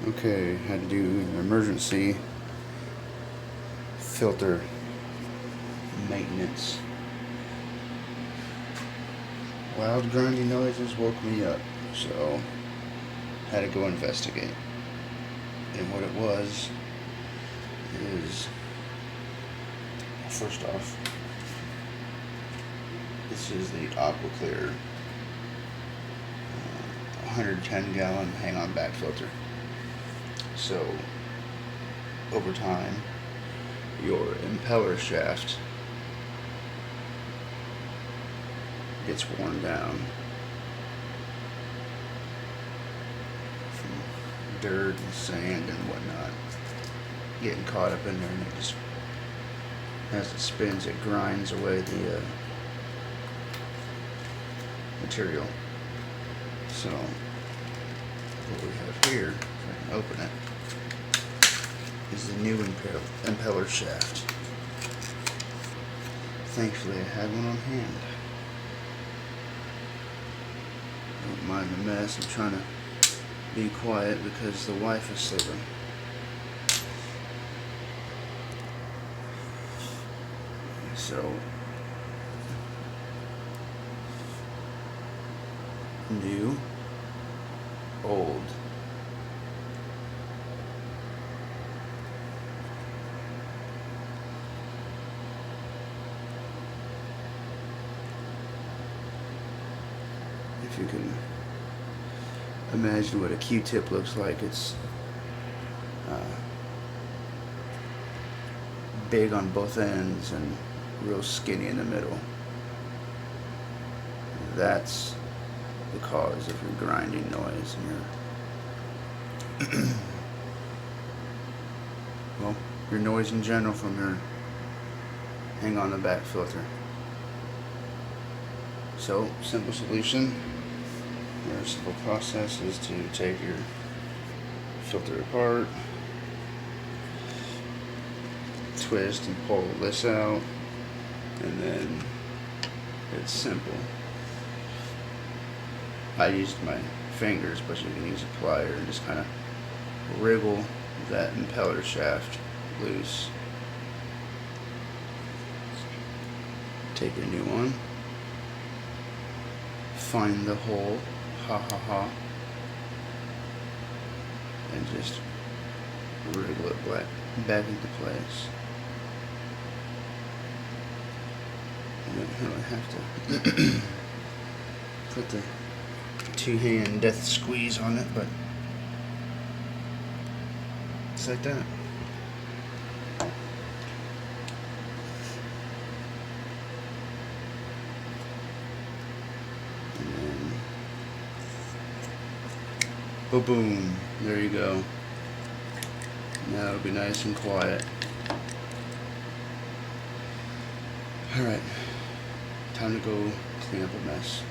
Okay, had to do an emergency filter maintenance. Loud grinding noises woke me up, so had to go investigate. And what it was is, first off, this is the AquaClear 110 gallon hang on back filter. So over time, your impeller shaft gets worn down from dirt and sand and whatnot getting caught up in there, and it just, as it spins, it grinds away the material. So what we have here, if I can open it, is the new impeller shaft. Thankfully I had one on hand. Don't mind the mess, I'm trying to be quiet because the wife is sleeping. So, new, old. If you can imagine what a Q-tip looks like, it's big on both ends and real skinny in the middle. That's the cause of your grinding noise and your well, your noise in general from your hang on the back filter. So, simple solution, or simple process, is to take your filter apart, twist and pull this out, and then it's simple. I used my fingers, but you can use a plier and just kind of wriggle that impeller shaft loose. Take your new one, find the hole, and just wriggle it back into place. You don't really have to put the two-hand death squeeze on it, but it's like that. And then, boom, there you go. Now it'll be nice and quiet. Alright, time to go clean up a mess.